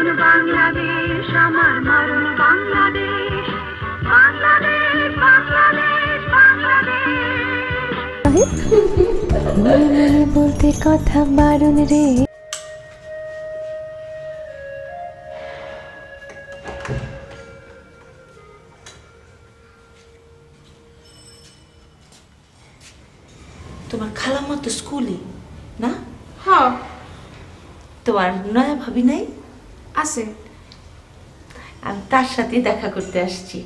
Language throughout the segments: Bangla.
জীবন বাংলাদেশ, আমার মরণ বাংলাদেশ, বাংলাদেশ বাংলাদেশ বাংলাদেশ। মনে বলতে কথা বারণ রে। তোমার খালাম্মা তো স্কুলে না? হ্যাঁ তোমার নয়া ভাবি নাই? আছে। আমি তার সাথে দেখা করতে আসছি।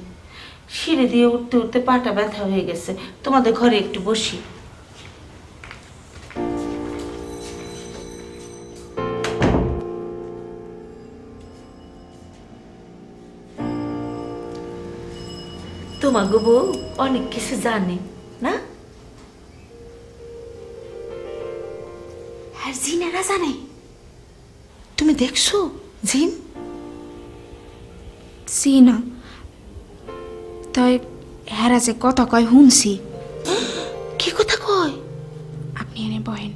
সিঁড়ি দিয়ে উঠতে উঠতে পাটা ব্যথা হয়ে গেছে। তোমাদের ঘরে একটু বসি। তোমার গো বউ অনেক কিছু জানে না? আর জিনেরা জানে? তুমি দেখছো জিন? না, তাই হেরা যে কথা কয় শুনছি। কি কথা কয়? আপনি এনে বহেন,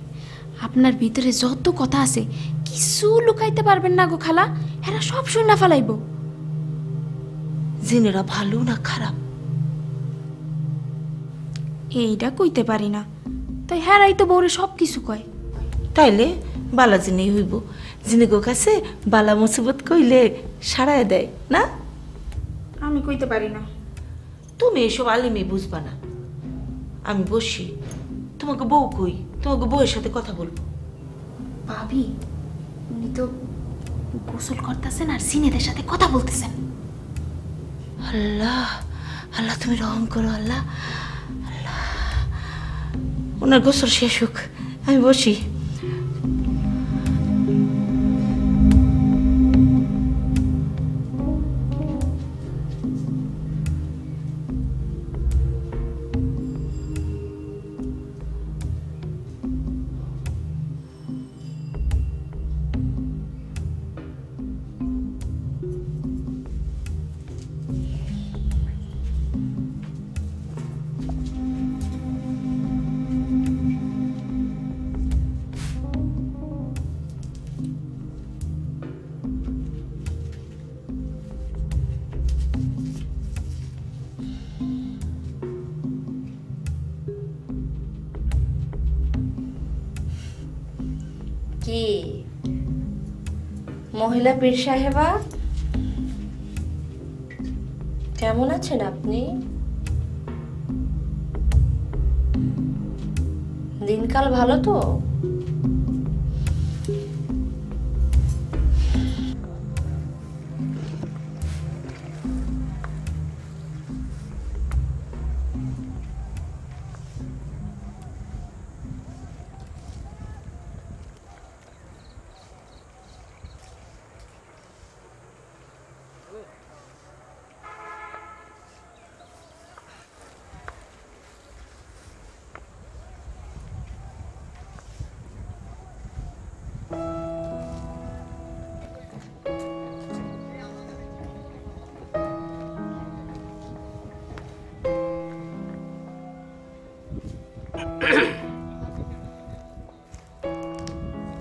আপনার ভিতরে যত কথা আছে কিছু লুকাইতে পারবেন না গো খালা, হেরা সব শুনে ফেলাইব। জিনেরা ভালো না খারাপ? এইটা কইতে পারি না, তাই হেরাই তো বউরে সব কিছু কয়। তাইলে বালা জিনে হইব। জিনেগো কাছে বালা মুসিবত কইলে সারায় দেয় না? আমি কইতে পারি না। তুমি এসব আলিমি বুঝবা না। আমি বসি। তোমাকে বউ কই? তোমাকে বউয়ের সাথে কথা বলবো। ভাবি, উনি তো গোসল করতেছেন আর সিনেদের সাথে কথা বলতেছেন। আল্লাহ আল্লাহ, তুমি রহম করো আল্লাহ। আল্লাহ, ওনার গোসল শেষ হোক, আমি বসি। কি মহিলা পীর সাহেবা, কেমন আছেন আপনি? দিনকাল ভালো তো?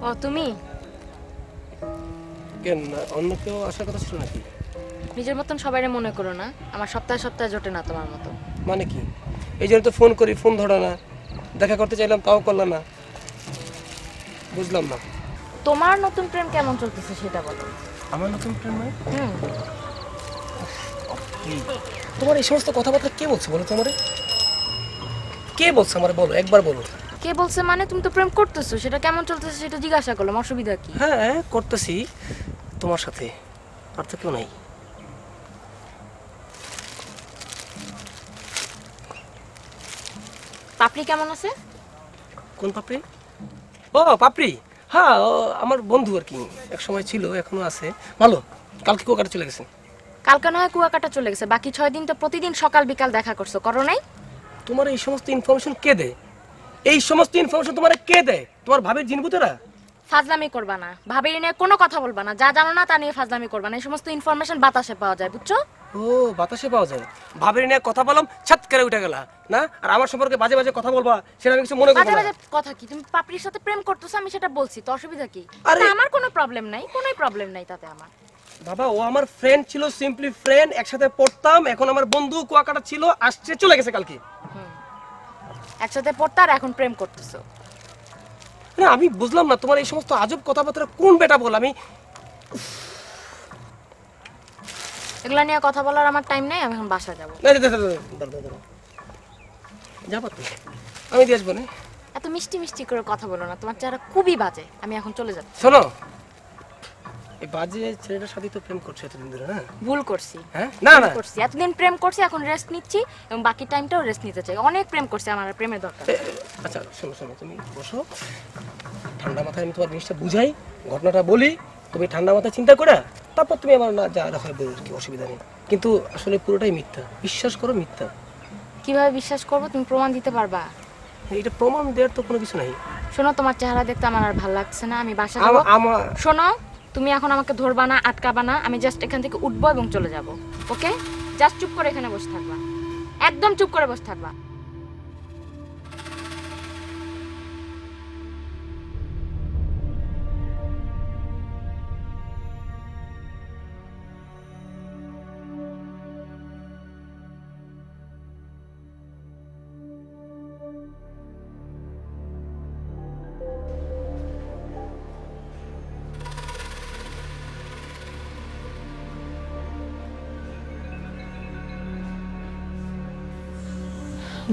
ও তুমি কেন অন্য কেউ আসার কথা ছিল নাকি? নিজের মতন সবাইরে মনে করো না, আমার সপ্তাহে সপ্তাহে জোটে না তোমার মতো। মানে কি? এই জন্য তো ফোন করি, ফোন ধরো না, দেখা করতে চাইলাম তাও করলো না, বুঝলাম না। তোমার নতুন প্রেম কেমন চলতেছে সেটা বলো। আমার নতুন প্রেম নয়? হুম। তোমার এই সমস্ত কথাবার্তা কে বলছে বলো? তোমারে কে বলছে আমার? বলো, একবার বলো। কে বলছে মানে? তুমি তো প্রেম করতেছো, সেটা কেমন চলতেছে সেটা জিজ্ঞাসা করলাম, অসুবিধা কি? হ্যাঁ করতেছি তোমার সাথে, আর তো কেউ নাই। পাপড়ি কেমন আছে? কোন পাপড়ি? ও পাপড়ি, হ্যাঁ আমার বন্ধু আর কি, এক সময় ছিল, এখনো আছে, ভালো। কালকে কুয়াকাটা চলে গেছে। কালকে নয় কুয়াকাটা চলে গেছে, বাকি 6 দিন তো প্রতিদিন সকাল বিকাল দেখা করছো, করো নাই? তোমার এই সমস্ত ইনফরমেশন কে দেয়? এই সমস্ত ইনফরমেশন তোমার কে দেয়? তোমার ভাবির জিনভূতেরা? ফাজলামি করবা না, ভাবির নিয়ে কোনো কথা বলবা না, যা জানো না তা নিয়ে ফাজলামি করবা না। এই সমস্ত ইনফরমেশন বাতাসে পাওয়া যায়, বুঝছো? ও বাতাসে পাওয়া যায়। ভাবির নিয়ে কথা বললাম, ছাত করে উঠে গেলা না? আর আমার সম্পর্কে বাজে বাজে কথা বলবা, সেটা আমি কিছু মনে করব না। বাজে বাজে কথা কি? তুমি পাপড়ির সাথে প্রেম করতেছো, আমি সেটা বলছি, তো অসুবিধা কি? আরে আমার কোনো প্রবলেম নাই, কোনোই প্রবলেম নাই তাতে আমার। বাবা ও আমার ফ্রেন্ড ছিল, সিম্পলি ফ্রেন্ড, একসাথে পড়তাম, এখন আমার বন্ধু কুয়াকাটা ছিল, আসছে চলে গেছে কালকে। একসাথে পড়তে আর এখন প্রেম করতেছো? না আমি বুঝলাম না তোমার এই সমস্ত আজব কথাবার্তা কোন বেটা বল। আমি এগুলা নিয়ে কথা বলার আমার টাইম নেই, আমি এখন বাসা যাবো। যাবো তো, আমি দিয়ে আসবো না। এত মিষ্টি মিষ্টি করে কথা বলো না, তোমার চেহারা খুবই বাজে। আমি এখন চলে যাচ্ছি। শোনো, এই বাজে ছেলেটার সাথে তো প্রেম করছো এতদিন ধরে, না? ভুল করছি। হ্যাঁ না না করছি, এতদিন প্রেম করছি, এখন রেস্ট নিচ্ছি এবং বাকি টাইমটাও রেস্ট নিতে চাই। অনেক প্রেম করছি, আমার আর প্রেমের দরকার। আচ্ছা শোনো শোনো, তুমি বসো, ঠান্ডা মাথায় আমি তোমার জিনিসটা বুঝাই, ঘটনাটা বলি, তুমি ঠান্ডা মাথায় চিন্তা করে তারপর তুমি আমার না যা হয় বলো, কি অসুবিধা নেই। কিন্তু আসলে পুরোটাই মিথ্যা, বিশ্বাস করো মিথ্যা। কিভাবে বিশ্বাস করবো? তুমি প্রমাণ দিতে পারবা? এটা প্রমাণ দেওয়ার তো কোনো কিছু নাই। শোনো, তোমার চেহারা দেখতে আমার আর ভালো লাগছে না, আমি বাসা যাবো। শোনো, তুমি এখন আমাকে ধরবা না, আটকাবা না, আমি জাস্ট এখান থেকে উঠবো এবং চলে যাব। ওকে? জাস্ট চুপ করে এখানে বসে থাকবা, একদম চুপ করে বসে থাকবা।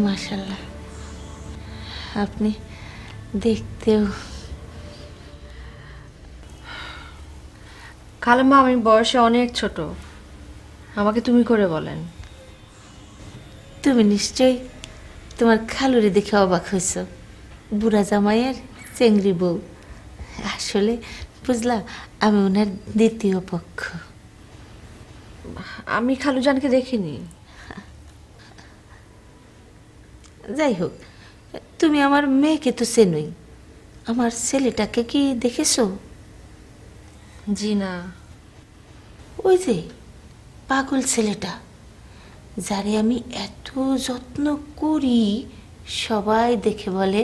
মাশাআল্লাহ, আপনি দেখতেও। খালাম্মা আমি বয়সে অনেক ছোট, আমাকে তুমি করে বলেন। তুমি নিশ্চয়ই তোমার খালুরে দেখে অবাক হয়েছ, বুড়া জামাইয়ের চেংড়ি বউ। আসলে বুঝলা, আমি ওনার দ্বিতীয় পক্ষ। আমি খালুজানকে দেখিনি। যাই হোক, তুমি আমার মেয়েকে তো চেনোই, আমার ছেলেটাকে কি দেখেছো? জি না। ওই যে পাগল ছেলেটা, যারে আমি এত যত্ন করি, সবাই দেখে বলে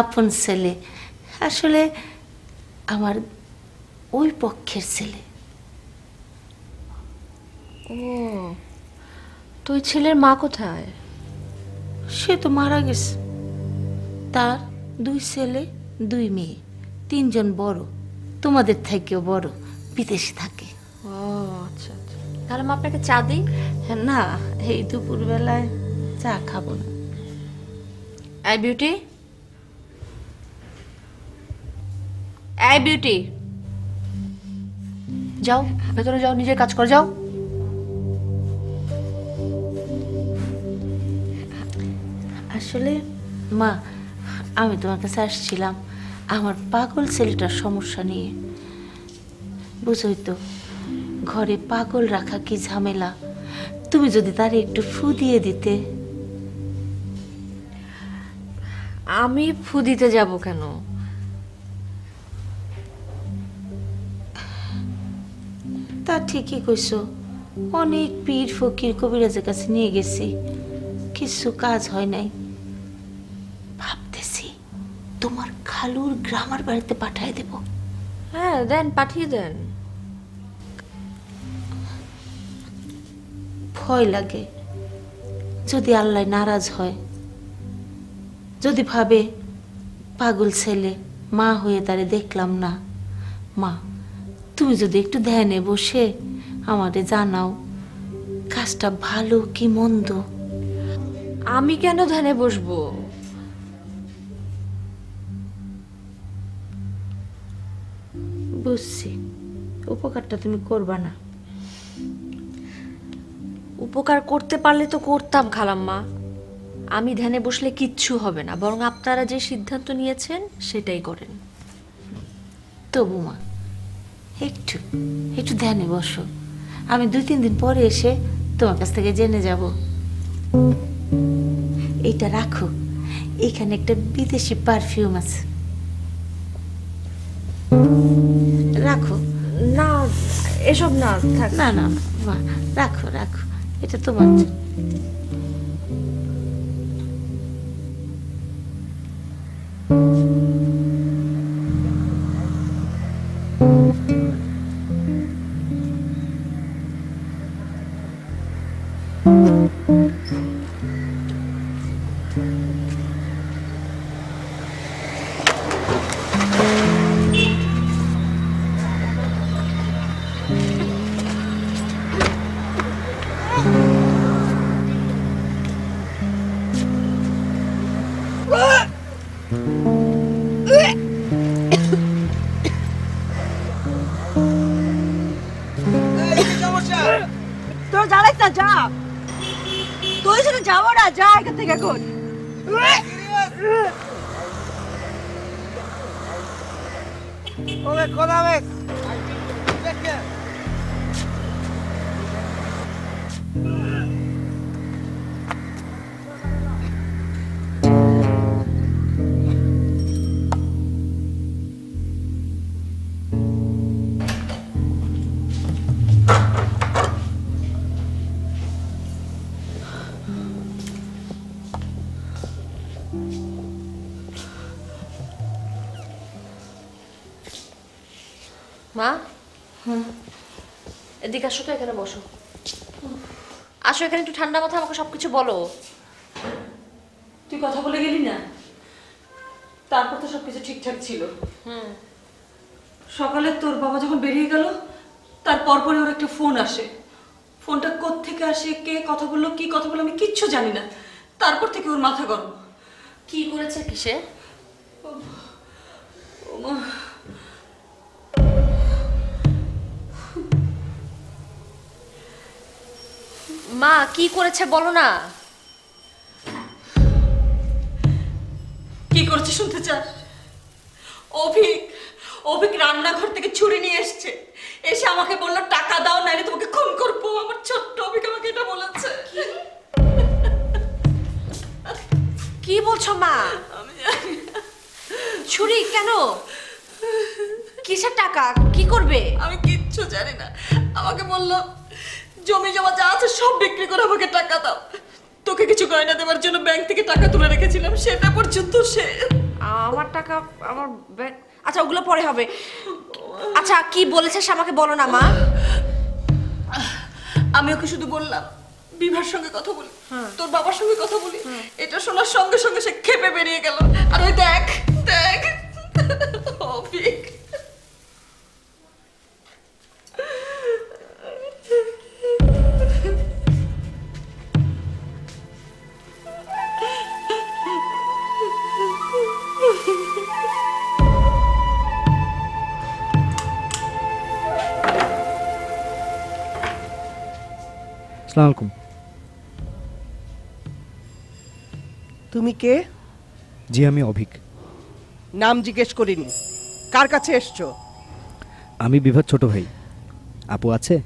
আপন ছেলে, আসলে আমার ওই পক্ষের ছেলে। ও, তো ওই ছেলের মা কোথায়? সে তো মারা গেছে। তার 2 ছেলে 2 মেয়ে, 3 জন বড়, তোমাদের থেকেও বড়, বিদেশে থাকে। ও আচ্ছা আচ্ছা, তাহলে মা আপনাকে চা দিই? না, এই দুপুরবেলায় চা খাবো না। এই বিউটি, এই বিউটি, যাও ভেতরে যাও, নিজের কাজ করো, যাও। আসলে মা, আমি তোমার কাছে আসছিলাম আমার পাগল ছেলেটার সমস্যা নিয়ে। বুঝোই তো, ঘরে পাগল রাখা কি ঝামেলা। তুমি যদি তারে একটু ফু দিয়ে দিতে। আমি ফু দিতে যাব কেন? তা ঠিকই কইছো, অনেক পীর ফকির কবিরাজের কাছে নিয়ে গেছি, কিছু কাজ হয় নাই। ভাবতেছি তোমার খালুর গ্রামের বাড়িতে পাঠায় দেব। হ্যাঁ দেন, পাঠিয়ে দেন। ভয় লাগে, যদি আল্লাহ নারাজ হয়, যদি ভাবে পাগল ছেলে, মা হয়ে তারে দেখলাম না। মা, তুমি যদি একটু ধ্যানে বসে আমারে জানাও কাজটা ভালো কি মন্দ। আমি কেন ধ্যানে বসবো? বুঝছি, উপকারটা তুমি করবা না। উপকার করতে পারলে তো করতাম খালাম্মা। আমি ধ্যানে বসলে কিচ্ছু হবে না, বরং আপনারা যে সিদ্ধান্ত নিয়েছেন সেটাই করেন। তবু মা, একটু একটু ধ্যানে বসো, আমি 2-3 দিন পরে এসে তোমার কাছ থেকে জেনে যাব। এইটা রাখো, এখানে একটা বিদেশি পারফিউম আছে, রাখো। না এসব না থাক। না না মা, রাখো রাখো, এটা তোমার জন্য। যাবো না, যা এখান থেকে এখন। মা, এদিকে আসো তো, এখানে বসো। আসো এখানে, একটু ঠান্ডা মাথায় আমাকে সবকিছু বলো। তুই কথা বলে গেলি না, তারপর তো সবকিছু ঠিকঠাক ছিল। সকালে তোর বাবা যখন বেরিয়ে গেল, তার পরপরই ওর একটা ফোন আসে। ফোনটা কোত্থেকে আসে, কে কথা বললো, কি কথা বললো আমি কিচ্ছু জানি না। তারপর থেকে ওর মাথা গরম। কি করেছে কিসে? মা কি করেছে বলো না। কি করেছে শুনতে চাস? অভিক রান্নাঘর থেকে ছুরি নিয়ে এসছে, এসে আমাকে বললো টাকা দাও নাইলে তোমাকে খুন করবো। আমার ছোট্ট অভিক আমাকে এটা বলেছে। কি বলছো মা? ছুরি কেন? কিসের টাকা? কি করবে? আমি কিচ্ছু জানি না। আমাকে বললো জমি জমা যা আছে সব বিক্রি করে আমাকে টাকা দাও। তোকে কিছু গয়না দেওয়ার জন্য ব্যাংক থেকে টাকা তুলে রেখেছিলাম, সেটা পর্যন্ত সে। আমার টাকা, আমার ব্যাংক, আচ্ছা ওগুলো পরে হবে। আচ্ছা কি বলেছে সে আমাকে বলো না মা। আমি ওকে শুধু বললাম বিভার সঙ্গে কথা বলি, তোর বাবার সঙ্গে কথা বলি। এটা শোনার সঙ্গে সঙ্গে সে খেপে বেরিয়ে গেল। আর ওই দেখ দেখ অভিক। আসসালামু আলাইকুম। তুমি কে? জি আমি অভিক। নাম জিজ্ঞেস করিনি, কার কাছে এসছো? আমি বিভার ছোট ভাই। আপু আছে?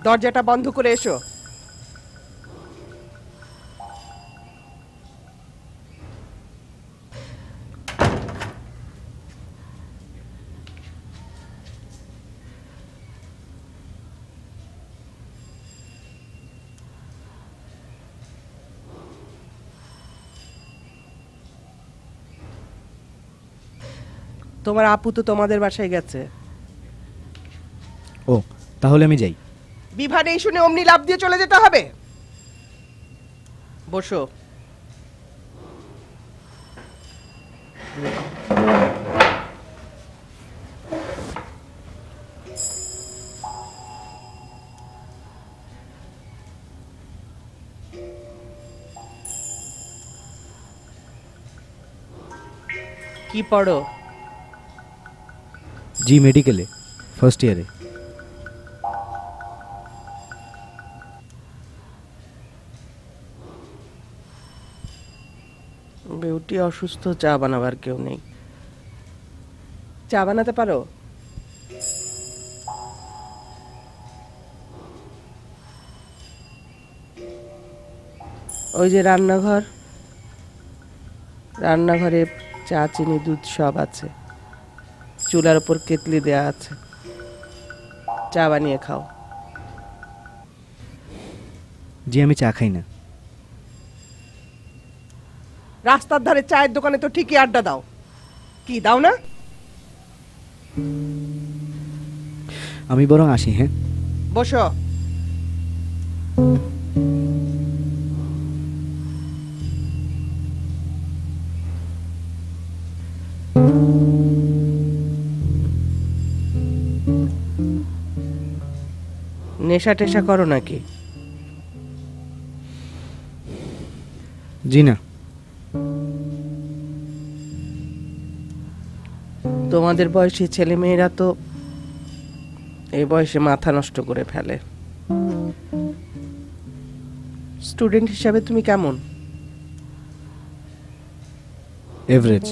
দরজাটা বন্ধ করে এসো। তোমার আপু তো তোমাদের বাসায় গেছে। ও তাহলে আমি যাই। বিভা নেই শুনে অমনি লাফ দিয়ে চলে যেতে হবে? বসো। কি পড়ো? জি মেডিকেলে, ফার্স্ট ইয়ারে। বিউটি অসুস্থ, চা বানাবার কেউ নেই। চা বানাতে পারো? ওই যে রান্নাঘর, রান্নাঘরে চা চিনি দুধ সব আছে। চুলার উপর কেতলি দেয়া আছে, চা বানিয়ে খাও। জি আমি চা খাই না। রাস্তার ধারে চায়ের দোকানে তো ঠিকই আড্ডা দাও, কি দাও না? আমি বরং আসি। হ্যাঁ বসো। নেশা টেশা করো নাকি? জি না। তোমাদের বয়সী ছেলে মেয়েরা তো এই বয়সে মাথা নষ্ট করে ফেলে। স্টুডেন্ট হিসাবে তুমি কেমন? এভারেজ।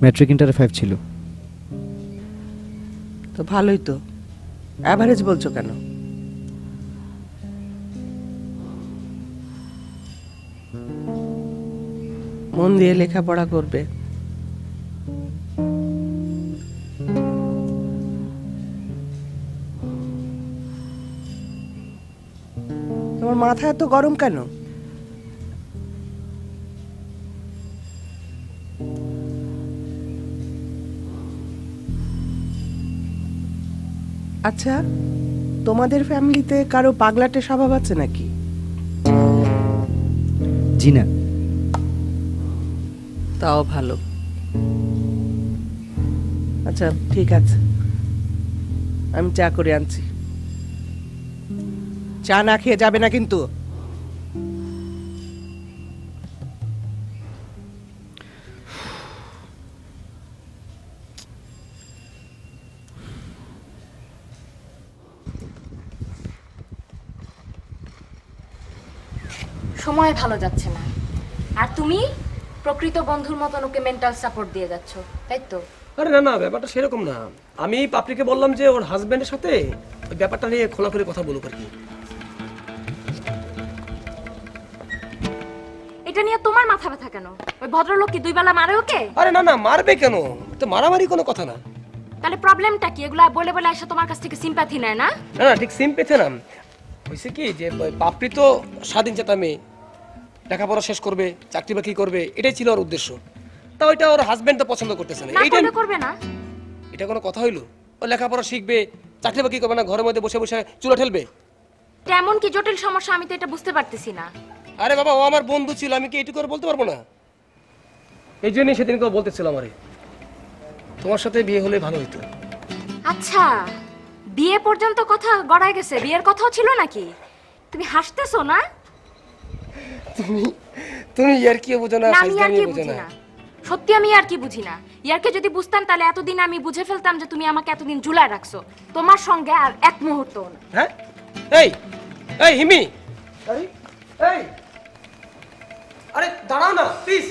ম্যাট্রিক ইন্টারে 5 ছিল। তো ভালোই তো, অ্যাভারেজ বলছো কেন? মন দিয়ে লেখাপড়া করবে। তোমার মাথা এত গরম কেন? আচ্ছা, তোমাদের ফ্যামিলিতে কারো পাগলাটে স্বভাব আছে নাকি? জি না। তাও ভালো। আচ্ছা ঠিক আছে, আমি চা করে আনছি। চা না খেয়ে যাবে না কিন্তু। সময় ভালো যাচ্ছে না, আর তুমি প্রকৃত বন্ধুর মতন ওকে মেন্টাল সাপোর্ট দিয়ে যাচ্ছ, তাই তো? আরে না না, ব্যাপারটা সেরকম না। আমি পাপড়িকে বললাম যে ওর হাজবেন্ডের সাথে ওই ব্যাপারটা নিয়ে খোলাখুলি কথা বলুক আর কি। এটা নিয়ে তোমার মাথা ব্যথা কেন? ওই ভদ্রলোক কি 2 বেলা মারে ওকে? আরে না না, মারবে কেন? তো মারামারি কোনো কথা না। তাহলে প্রবলেমটা কি? এগুলা বলে বলে এসে তোমার কাছ থেকে সিম্প্যাথি নেয় না? না না, ঠিক সিম্পেথি না। হয়েছে কি যে পাপড়ি তো স্বাধীন চেতা মেয়ে, লেখাপড়া শেষ করবে, চাকরি বাকরি করবে, এটাই ছিল ওর উদ্দেশ্য। তা ওইটা ওর হাজবেন্ড তো পছন্দ করতেছে না। এইটা করবে না, এটা কোনো কথা হইলো? ও লেখাপড়া শিখবে, চাকরি বাকরি করবে না, ঘরের মধ্যে বসে বসে চুলা ঠেলবে? তেমন কি জটিল সমস্যা? আমি তো এটা বুঝতে পারতেছি না। আরে বাবা, ও আমার বন্ধু ছিল, আমি কি এইটুকু করে বলতে পারবো না? এই জন্যই সেদিন কেউ বলতেছিল আমারে তোমার সাথে বিয়ে হলে ভালো হইতো। আচ্ছা, বিয়ে পর্যন্ত কথা গড়ায় গেছে? বিয়ের কথাও ছিল নাকি? তুমি হাসতেছো না? তুমি ইয়ার কি বুঝো না, ফাইজলামি বুঝো না। সত্যি আমি আর কি বুঝি না। ইয়ারকে যদি বুঝতাম তাহলে এতদিন আমি বুঝে ফেলতাম যে তুমি আমাকে এতদিন ঝুলায় রাখছো। তোমার সঙ্গে আর এক মুহূর্ত না। হ্যাঁ? এই এই হিমি, আরে এই, আরে দাঁড়াও না প্লিজ।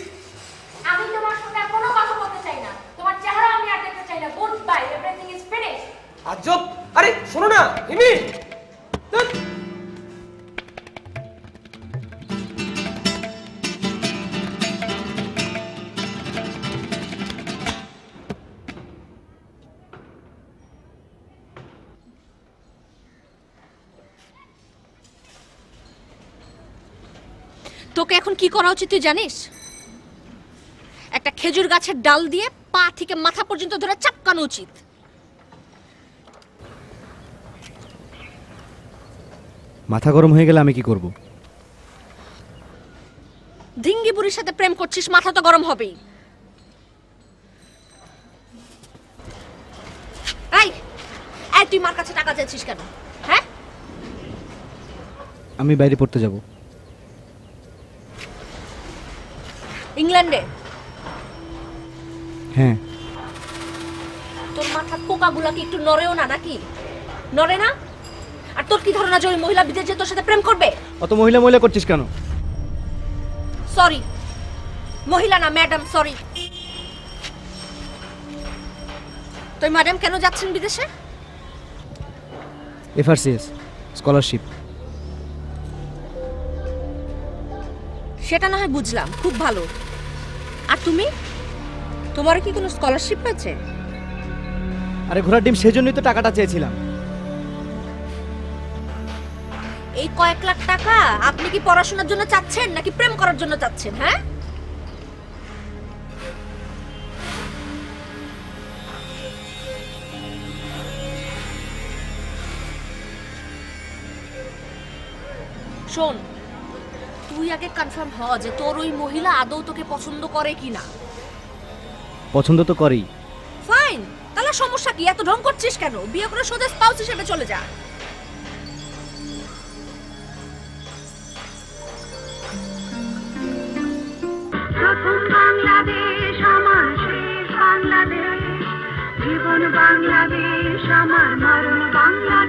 আমি তোমার সঙ্গে কোনো কথা বলতে চাই না। তোমার চেহারা আমি আর দেখতে চাই না। Good bye, everything is finished. আজব। আরে শোনো না হিমি, তোকে এখন কি করা উচিত তুই জানিস? একটা খেজুর গাছের ডাল দিয়ে পা থেকে মাথা পর্যন্ত ধরে চাপকানো উচিত। মাথা গরম হয়ে গেলে আমি কি করব? ধিঙ্গি বুড়ির সাথে প্রেম করছিস, মাথা তো গরম হবেই। এই এই, তুই মার কাছে টাকা চাইছিস কেন? হ্যাঁ, আমি বাইরে পড়তে যাব। ইংল্যান্ডে? হ্যাঁ। তোর মাথার পোকাগুলা কি একটু নড়েও না নাকি? নড়ে না? আর তোর কি ধারণা যে ওই মহিলা বিদেশ যে তোর সাথে প্রেম করবে? অত মহিলা মহিলা করছিস কেন? সরি, মহিলা না ম্যাডাম, সরি। তুই ম্যাডাম কেন যাচ্ছেন বিদেশে? FRCS scholarship. সেটা না হয় বুঝলাম, খুব ভালো। আর তুমি, তোমার কি কোনো স্কলারশিপ আছে? আরে ঘোড়ার ডিম, সেজন্যই তো টাকাটা চেয়েছিলাম। এই কয়েক লাখ টাকা আপনি কি পড়াশোনার জন্য চাচ্ছেন নাকি প্রেম করার জন্য চাচ্ছেন? হ্যাঁ, শোন, তুই আগে কনফার্ম হ যে তোর ওই মহিলা আদৌ তোকে পছন্দ করে কিনা। পছন্দ তো করেই। ফাইন, তাহলে সমস্যা কি? এত ঢং করছিস কেন? বিয়ে করে সোজা স্পাউস হিসেবে চলে যা। প্রথম বাংলাদেশ আমার শেষ বাংলাদেশ, জীবন বাংলাদেশ আমার মরণ বাংলাদেশ।